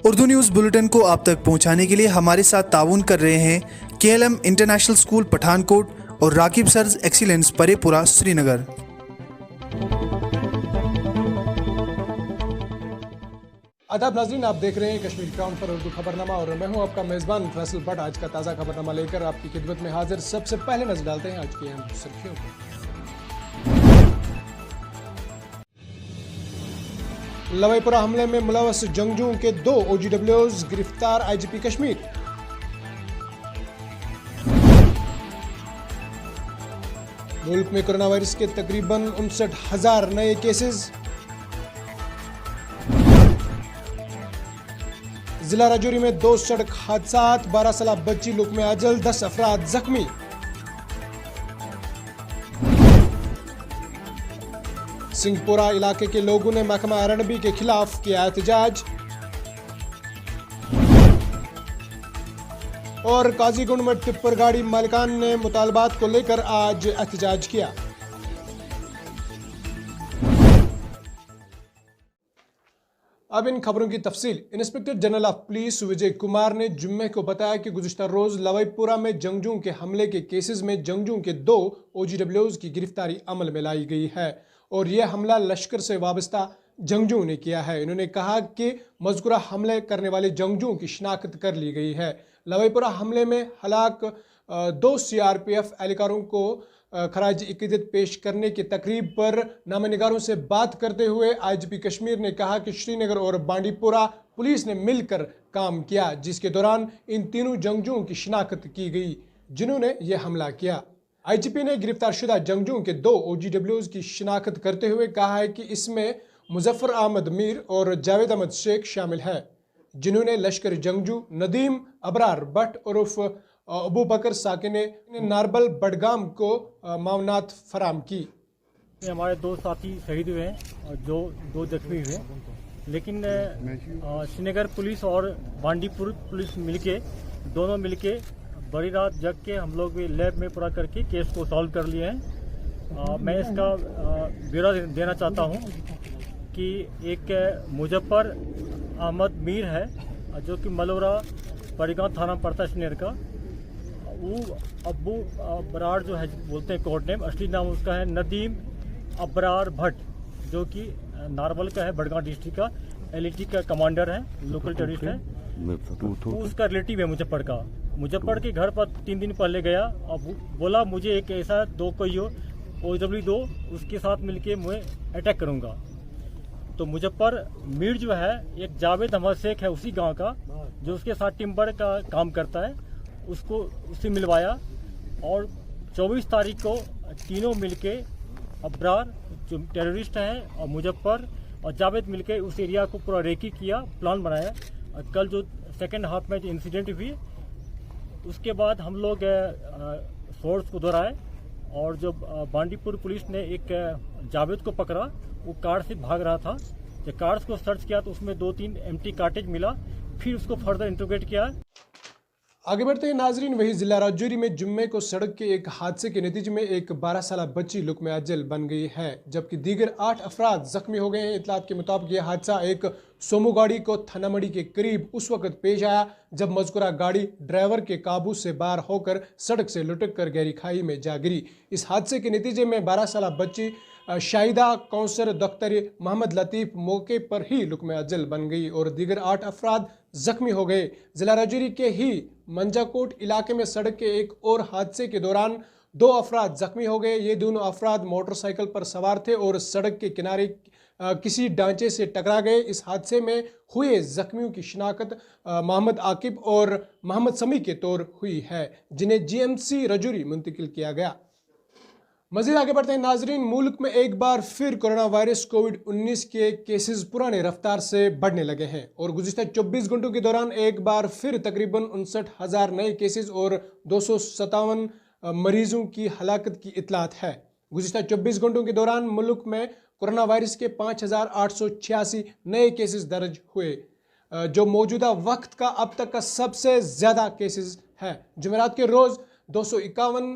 Urdu news bulletin کو آپ تک پہنچانے کے لیے ہمارے ساتھ تعاون کر رہے ہیں KLM انٹرنیشنل اسکول پٹھان کوٹ اور راکب سرز ایکسیلنس پرے پورہ سری نگر۔ آداب ناظرین، آپ دیکھ رہے ہیں کشمیر کراؤن پر اردو خبرنامہ اور میں ہوں آپ کا میزبان فیصل بٹ۔ آج کا تازہ خبرنامہ لے کر آپ کی خدمت میں حاضر۔ سب سے پہلے نظر ڈالتے ہیں آج کی اہم سرخیوں پر۔ لوئی پورہ حملے میں ملوث جنگجوؤں کے 2 OGWs گرفتار، IGP کشمیر۔ ملک میں کورونا وائرس کے تقریباً 59,000 نئے کیسز۔ ضلع راجوری میں 2 سڑک حادثات، 12 سالہ بچی لقمہ اجل، 10 افراد زخمی۔ سنگھ پورہ علاقے کے لوگوں نے محکمہ RNB کے خلاف کیا احتجاج۔ اور قاضی گنڈ میں ٹپر گاڑی مالکان نے مطالبات کو لے کر آج احتجاج کیا۔ اب ان خبروں کی تفصیل۔ انسپکٹر جنرل آف پولیس وجے کمار نے جمعے کو بتایا کہ گزشتہ روز لوئی پورہ میں جنگجوؤں کے حملے کے کیسز میں جنگجوؤں کے 2 OGWs کی گرفتاری عمل میں لائی گئی ہے اور یہ حملہ لشکر سے وابستہ جنگجوؤں نے کیا ہے۔ انہوں نے کہا کہ مذکورہ حملے کرنے والے جنگجوؤں کی شناخت کر لی گئی ہے۔ لوئی پورہ حملے میں ہلاک 2 CRPF اہلکاروں کو خراج عقیدت پیش کرنے کی تقریب پر نامہ نگاروں سے بات کرتے ہوئے IGP کشمیر نے کہا کہ شری نگر اور بانڈی پورہ پولیس نے مل کر کام کیا، جس کے دوران ان تینوں جنگجوؤں کی شناخت کی گئی جنہوں نے یہ حملہ کیا۔ IGP نے گرفتار شدہ جنگجوؤں کے 2 OGWs کی شناخت کرتے ہوئے کہا ہے کہ اس میں مظفر احمد میر اور جاوید احمد شیخ شامل ہیں، جنہوں نے لشکر جنگجو ندیم ابرار بٹ عرف ابو بکر ساکن ناربل بڈگام کو معاونات فراہم کی۔ ہمارے 2 ساتھی شہید ہوئے ہیں اور جو 2 زخمی ہوئے ہیں، لیکن شری نگر پولیس اور بانڈی پور پولیس دونوں مل کے بڑی رات جگ کے ہم لوگ لیب میں پورا کر کے کیس کو سالو کر لیے ہیں۔ میں اس کا بیورا دینا چاہتا ہوں کہ ایک مظفر احمد میر ہے جو کہ ملورہ پریگاں تھانہ پڑتا ہے شری نگر کا۔ وہ ابو ابرار جو ہے بولتے ہیں کوڈ نیم، اصلی نام اس کا ہے ندیم ابرار بھٹ، جو کہ ناربل کا ہے، بڈگام ڈسٹرکٹ کا LET کا کمانڈر ہے، لوکل ٹیررسٹ ہے۔ وہ اس کا ریلیٹیو ہے مظفر کا۔ مظفر کے گھر پر 3 دن پہلے گیا اور بولا مجھے ایک ایسا 2 کوئی OW دو، اس کے ساتھ مل کے میں اٹیک کروں گا۔ تو مظفر میر جو ہے ایک جاوید احمد شیخ ہے اسی گاؤں کا، جو اس کے ساتھ ٹمبر کا کام کرتا ہے، اس سے ملوایا اور 24 تاریخ کو تینوں مل کے ابرار جو ٹیررسٹ ہیں اور مظفر اور جاوید مل کے اس ایریا کو پورا ریکی کیا، پلان بنایا۔ اور کل جو سیکنڈ ہاف میں جو انسیڈنٹ ہوئی، اس کے بعد ہم لوگ سورس کو دہرائے اور جو بانڈی پور پولیس نے ایک جاوید کو پکڑا، وہ کار سے بھاگ رہا تھا۔ جب کارس کو سرچ کیا تو اس میں 2-3 empty کارٹیج ملا، پھر اس کو فردر انٹروگیٹ کیا۔ آگے بڑھتے ہیں ناظرین، وہی ضلع راجوری میں جمعے کو سڑک کے ایک حادثے کے نتیجے میں ایک 12 سالہ بچی لقمہ اجل بن گئی ہے، جبکہ دیگر 8 افراد زخمی ہو گئے ہیں۔ اطلاعات کے مطابق یہ حادثہ ایک سومو گاڑی کو تھنہ منڈی کے قریب اس وقت پیش آیا جب مذکورہ گاڑی ڈرائیور کے قابو سے باہر ہو کر سڑک سے لٹک کر گہری کھائی میں جا گری۔ اس حادثے کے نتیجے میں 12 سالہ بچی شاہدہ کوثر دختر محمد لطیف موقع پر ہی لقمہ اجل بن گئی اور دیگر 8 افراد زخمی ہو گئے۔ ضلع راجوری کے ہی منجا کوٹ علاقے میں سڑک کے ایک اور حادثے کے دوران 2 افراد زخمی ہو گئے۔ یہ دونوں افراد موٹر سائیکل پر سوار تھے اور سڑک کے کنارے کسی ڈھانچے سے ٹکرا گئے۔ اس حادثے میں ہوئے زخمیوں کی شناخت محمد عاقب اور محمد سمیع کے طور ہوئی ہے، جنہیں GMC راجوری منتقل کیا گیا۔ مزید آگے بڑھتے ہیں ناظرین، ملک میں ایک بار پھر کورونا وائرس کووڈ-19 کے کیسز پرانے رفتار سے بڑھنے لگے ہیں اور گزشتہ 24 گھنٹوں کے دوران ایک بار پھر تقریباً 59,000 نئے کیسز اور 257 مریضوں کی ہلاکت کی اطلاعات ہے۔ گزشتہ 24 گھنٹوں کے دوران ملک میں کورونا وائرس کے 5,886 نئے کیسز درج ہوئے، جو موجودہ وقت کا اب تک کا سب سے زیادہ کیسز ہے۔ جمعرات کے روز 251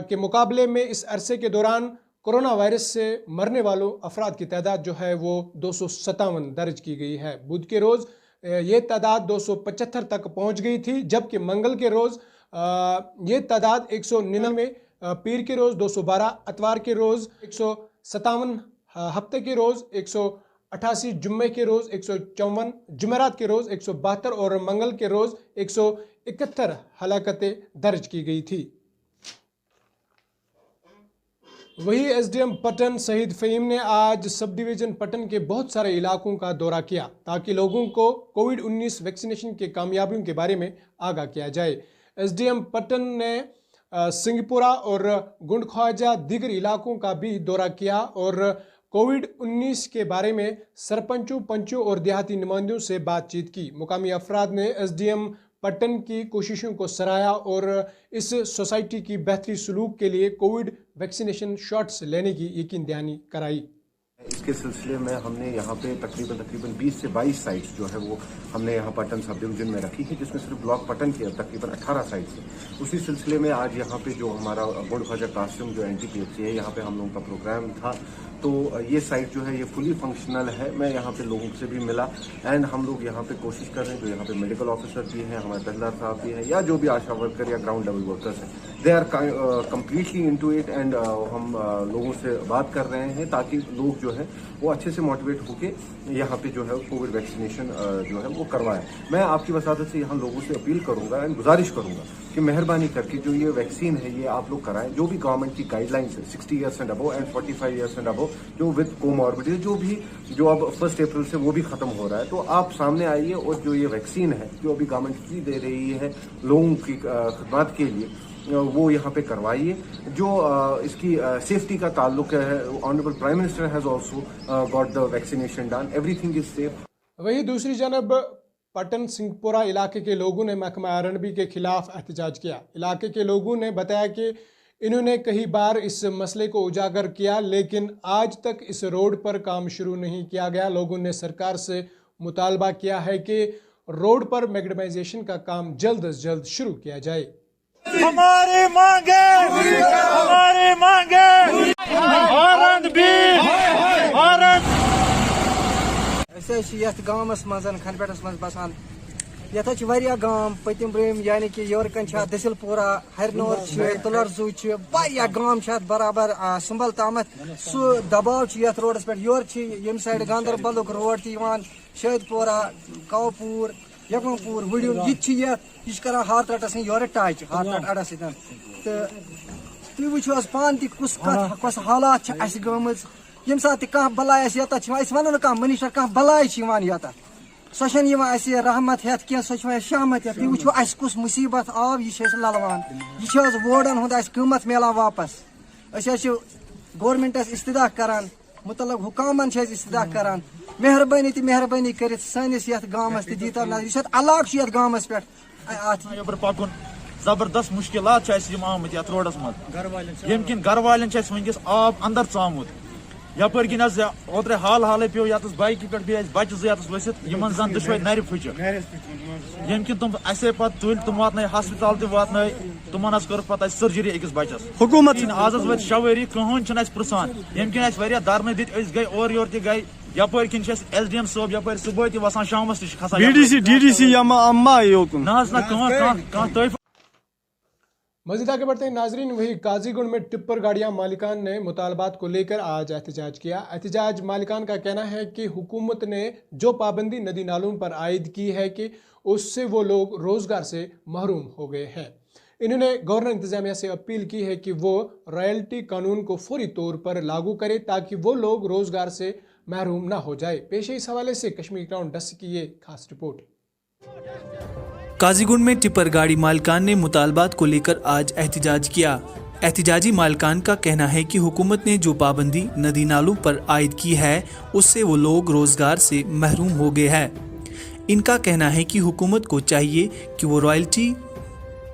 کے مقابلے میں اس عرصے کے دوران کورونا وائرس سے مرنے والوں افراد کی تعداد جو ہے وہ 257 درج کی گئی ہے۔ بدھ کے روز ये तादाद 275 तक पहुंच गई थी, जबकि मंगल के रोज़ ये तादाद 199, पीर के रोज़ 212, अतवार के रोज़ 157, हफ्ते के रोज़ 188, जुम्मे के रोज़ 154, जुमेरात के रोज़ 172 और मंगल के रोज़ 171 हलाकतें दर्ज की गई थी। वही एसडीएम पटन शहीद फ़हीम ने आज सब डिवीज़न पटन के बहुत सारे इलाकों का दौरा किया ताकि लोगों को कोविड-19 वैक्सीनेशन के कामयाबियों के बारे में आगाह किया जाए। एसडीएम पटन ने सिंहपुरा और गुंड ख्वाजा दीगर इलाकों का भी दौरा किया और कोविड-19 के बारे में सरपंचों, पंचों और देहाती नुमाइंदों से बातचीत की। मुकामी अफराद ने एसडीएम पटन की कोशिशों को सराहा और इस सोसाइटी की बेहतरी सलूक के लिए कोविड वैक्सीनेशन शॉट्स लेने की यकीन दहानी कराई। इसके सिलसिले में हमने यहाँ पे तकरीबन 20 से 22 साइट्स जो है वो हमने यहाँ पटन सब डिवीजन में रखी है, जिसमें सिर्फ ब्लॉक पटन के तकरीबन 18 साइट्स हैं। उसी सिलसिले में आज यहाँ पे जो हमारा गुंड ख्वाजा कासिम जो NTPHC है, यहाँ पे हम लोगों का प्रोग्राम था, तो ये साइट जो है ये फुली फंक्शनल है। मैं यहाँ पे लोगों से भी मिला एंड हम लोग यहाँ पे कोशिश कर रहे हैं, जो यहाँ पे मेडिकल ऑफिसर भी हैं, हमारे तहसीलदार साहब भी हैं, या जो भी आशा वर्कर या ग्राउंड लेवल वर्कर्स हैं, they are completely into it and हम लोगों से बात कर रहे हैं ताकि लोग जो है वो अच्छे से मोटिवेट होके यहाँ पे जो है कोविड वैक्सीनेशन जो है वो करवाएं। मैं आपकी वसादत से यहाँ लोगों से अपील करूंगा एंड गुजारिश करूंगा कि मेहरबानी करके जो ये वैक्सीन है ये आप लोग कराएं। जो भी गवर्नमेंट की गाइडलाइंस है 60 years and above and 45 years and above जो विद कोमॉर्बिडिटी जो अब 1 अप्रैल से वो भी खत्म हो रहा है, तो आप सामने आइए और जो ये वैक्सीन है जो अभी गवर्नमेंट फ्री दे रही है लोगों की खिदमत के लिए, वो यहाँ पे करवाइए। जो इसकी सेफ्टी का ताल्लुक है, honourable prime minister has also got the vaccination done, everything is safe. वहीं दूसरी जानब पटन सिंहपुरा इलाके के लोगों ने महकमा आर&बी के खिलाफ एहतजाज किया। इलाके के लोगों ने बताया कि इन्होंने कई बार इस मसले को उजागर किया, लेकिन आज तक इस रोड पर काम शुरू नहीं किया गया। लोगों ने सरकार से मुतालबा किया है कि रोड पर मैग्नेटाइजेशन का काम जल्द से जल्द शुरू किया जाए। हमारी मांगे यथ गामस मज खनपेटस मज बसान यथ वारिया गाम पतिम ब्रम यानी कि योरकन दसिलपुरा हरनौर तुलरजू गाम बराबर सुंबल तामत सह दबाव यथ रोडस पे योर यम साइड गांदरबल रोड शहदपुरा कावपुर यकमपुर वुडियो यह कर हाथ रटस योर टच हाथ रट अड़स तो तुम वो पान तुस कस हालात गम यम सात कह बलाय यत वो कह मनिस्टर कह बलाय यत सह रहमत हेत कह सह शामत हेत तुम वो कुस मुसीबत आव यह ललवान यह वोडन हुंद कीमत मिलान वापस गवर्नमेंटस इस्तदा करान मुतलक हुकामन इस्तदा करान मेहरबानी कर सैनिस यथ गामस दीता नजर अलाक यथ गामस पे पकुन जबरदस्त मुश्किलात आमत यथ रोडस मज यम किन घर वाले वनकस आब अंदर चामुत यपर किन ओत्रे हाल पे यत बाइक पे बे बच्चे जत वसित इन जन दुशवे नर फुच यम किन तुम असे पत तुल तुम वात हस्पताल तक वात तुमन कर पत सर्जरी अकिस बचस हुकूमत आज वो 6 वरी कहन पुरसान यम किन धरने दित गई और योर त गई यपर किन SDM सोब यपर सुबह त वसान शामस खसान DDC अम्मा ना मज़ीद आगे बढ़ते हैं नाजरीन। वही काजीगुंड में टिप्पर गाड़ियां मालिकान ने मुतालबात को लेकर आज एहतजाज किया। एहतजाज मालिकान का कहना है कि हुकूमत ने जो पाबंदी नदी नालों पर आयद की है कि उससे वो लोग रोज़गार से महरूम हो गए हैं। इन्होंने गवर्नर इंतजामिया से अपील की है कि वो रॉयल्टी कानून को फौरी तौर पर लागू करे ताकि वो लोग रोज़गार से महरूम ना हो जाए। पेश है इस हवाले से कश्मीर क्राउन डेस्क की ये खास रिपोर्ट। काजीगुंड में टिप्पर गाड़ी मालिकान ने मुतालबात को लेकर आज एहतजाज किया। एहतजाजी मालिकान का कहना है कि हुकूमत ने जो पाबंदी नदी नालों पर आयद की है उससे वो लोग रोज़गार से महरूम हो गए हैं। इनका कहना है कि हुकूमत को चाहिए कि वो रॉयल्टी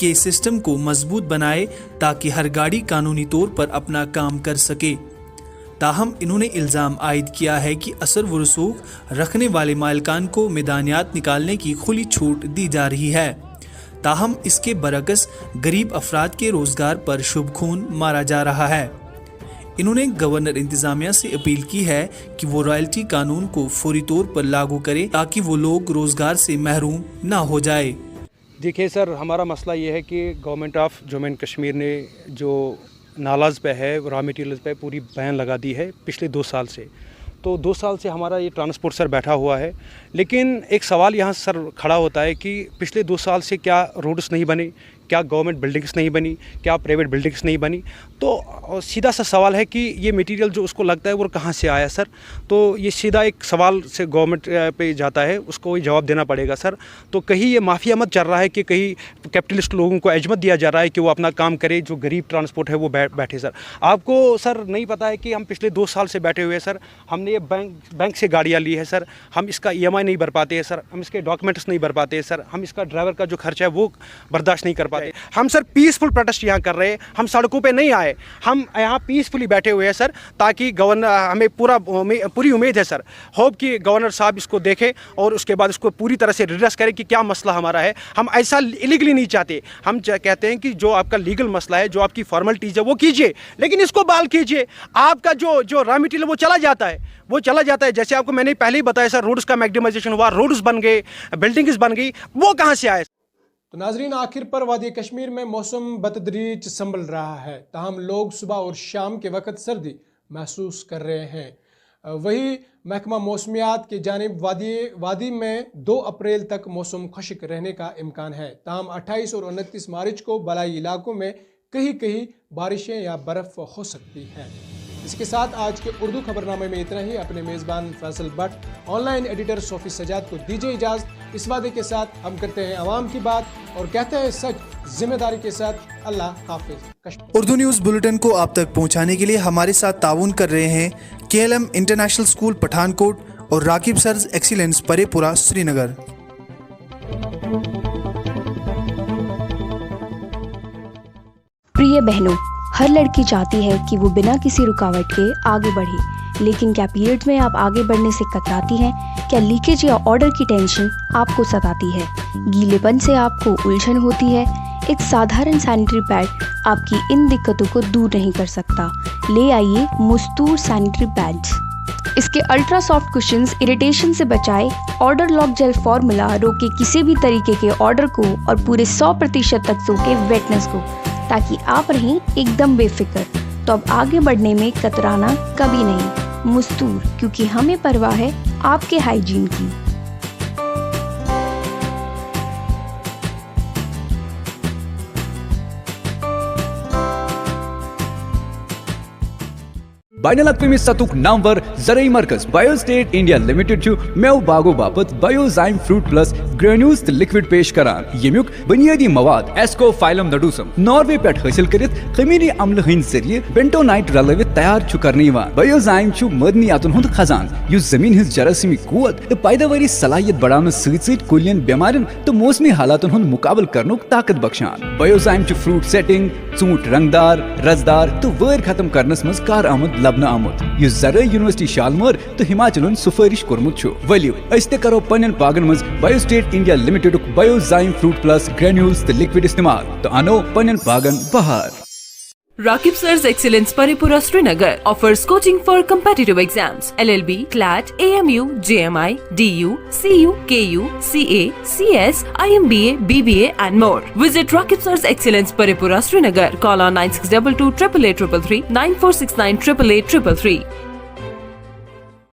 के सिस्टम को मजबूत बनाए ताकि हर गाड़ी कानूनी तौर पर अपना काम कर सके। ताहम इन्होंने इल्ज़ाम आयद किया है कि असर व रसूख रखने वाले मालिकान को मैदानियात निकालने की खुली छूट दी जा रही है। ताहम इसके बरअक्स गरीब अफराद के रोज़गार पर शुभ खून मारा जा रहा है। इन्होंने गवर्नर इंतजामिया से अपील की है कि वो रॉयल्टी कानून को फौरी तौर पर लागू करे ताकि वो लोग रोजगार से महरूम ना हो जाए। देखिए सर, हमारा मसला ये है कि government of Jammu and Kashmir ने जो नालाज पे है, रॉ मटेरियल्स पे पूरी बैन लगा दी है पिछले 2 साल से। तो 2 साल से हमारा ये ट्रांसपोर्ट सर बैठा हुआ है। लेकिन एक सवाल यहाँ सर खड़ा होता है कि पिछले 2 साल से क्या रोड्स नहीं बने, क्या गवर्नमेंट बिल्डिंग्स नहीं बनी, क्या प्राइवेट बिल्डिंग्स नहीं बनी। तो सीधा सा सवाल है कि ये मटेरियल जो उसको लगता है वो कहाँ से आया सर। तो ये सीधा एक सवाल से गवर्नमेंट पे जाता है, उसको ही जवाब देना पड़ेगा सर। तो कहीं ये माफिया मत चल रहा है कि कहीं कैपिटलिस्ट लोगों को अजमत दिया जा रहा है कि वो अपना काम करे, जो गरीब ट्रांसपोर्ट है वो बैठे सर। आपको सर नहीं पता है कि हम पिछले 2 साल से बैठे हुए हैं सर। हमने ये बैंक से गाड़ियाँ ली है सर, हम इसका EMI नहीं भर पाते हैं सर, हम इसके डॉक्यूमेंट्स नहीं भर पाते हैं सर, हम इसका ड्राइवर का जो खर्चा है वो बर्दाश्त नहीं कर पाते। हम सर पीसफुल प्रोटेस्ट यहाँ कर रहे हैं, हम सड़कों पे नहीं आए, हम यहाँ पीसफुली बैठे हुए हैं सर, ताकि गवर्नर, हमें पूरी उम्मीद है सर, होप कि गवर्नर साहब इसको देखें और उसके बाद इसको पूरी तरह से रिड्रेस करें कि क्या मसला हमारा है। हम ऐसा इलीगली नहीं चाहते, हम कहते हैं कि जो आपका लीगल मसला है, जो आपकी फॉर्मेलिटीज़ है वो कीजिए, लेकिन इसको बहाल कीजिए। आपका जो रॉ मटेरियल वो चला जाता है, जैसे आपको मैंने पहले ही बताया सर, रोड्स का मैक्सिमाइजेशन हुआ, रोड्स बन गए, बिल्डिंग्स बन गई, वो कहाँ से आए। तो नाजरीन, आखिर पर वादी कश्मीर में मौसम बतदरीज संभल रहा है, ताहम लोग सुबह और शाम के वक्त सर्दी महसूस कर रहे हैं। वही महकमा मौसमियात की जानिब वादी में 2 अप्रैल तक मौसम खुश्क रहने का इम्कान है, ताहम 28 और 29 मार्च को बलाई इलाकों में कहीं कहीं बारिशें या बर्फ़ हो सकती हैं। इसके साथ आज के उर्दू खबरनामे में इतना ही। अपने मेज़बान फैसल भट्ट, ऑनलाइन एडिटर सोफ़ी सजाद को दीजिए इजाज़त। इस वादे के साथ हम करते हैं आवाम की बात और कहते हैं सच जिम्मेदारी के साथ। अल्लाह हाफिज़। उर्दू न्यूज़ बुलेटिन को आप तक पहुंचाने के लिए हमारे साथ ताउन कर रहे हैं KLM इंटरनेशनल स्कूल पठानकोट और राकिब सर्स एक्सीलेंस परेपुरा श्रीनगर। प्रिय बहनों, हर लड़की चाहती है कि वो बिना किसी रुकावट के आगे बढ़े, लेकिन क्या पीरियड्स में आप आगे बढ़ने से कतराती हैं? क्या लीकेज या ऑर्डर की टेंशन आपको सताती है? गीलेपन से आपको उलझन होती है? एक साधारण सैनिटरी पैड आपकी इन दिक्कतों को दूर नहीं कर सकता। ले आइए मुस्तूर सैनिटरी पैड्स। इसके अल्ट्रा सॉफ्ट कुशन्स इरिटेशन से बचाए, ऑर्डर लॉक जेल फॉर्मूला रोके किसी भी तरीके के ऑर्डर को और पूरे 100% तक सोके वेटनेस को, ताकि आप रहें एकदम बेफिक्र। तो अब आगे बढ़ने में कतराना कभी नहीं। मुस्तूर, क्योंकि हमें परवाह है आपके हाइजीन की। बाइनल अक़वामी सतुक नामवर ज़रई मरकज़ बायोस्टेट इंडिया लिमिटेड चु मेव बागो बापत बायोजाइम फ्रूट प्लस ग्रेन्यूल्स तो लिक्विड पेश करान। यमुक बुनियादी मवाद एस्कोफाइलम नडूसम नॉर्वे पे हासिल करित खमीरी अम्ल हंद जरिए बेंटोनाइट रलवित तैयार छु करने यिवान। बायोजाइम छु मदनियातुन हुंद खजान युस जमीन हिंज जरासीमी कुवत तो पैदावारी सलाहियत बढ़ाने सहित बीमारियों बेमारिन तो मौसमी हालातन हुंद मुकाबल करनुक ताकत बख्शान। बायोजाइम छु फ्रूट सेटिंग, ऊंट रंगदार, रसदार तो वैर खत्म करनस मज कारआमद लबन आमुत युस ज़रई यूनिवर्सिटी शालमर तो हिमाचलन सुफारिश कोरमुत छु। वलियो अस ते करो पन्न बागन मज Biostadt India Limited Biozyme fruit plus granules तो लिक्विड इस्तेमाल तो अनो पन्न बागन बहार। Rakib Sir's Excellence Paripura Srinagar offers coaching for competitive exams, LLB, CLAT, AMU, JMI, DU, CU, KU, CA, CS, IMBA, BBA and more. Visit Rakib Sir's Excellence Paripura Srinagar. Call on 9622 888 333 9469 888 333.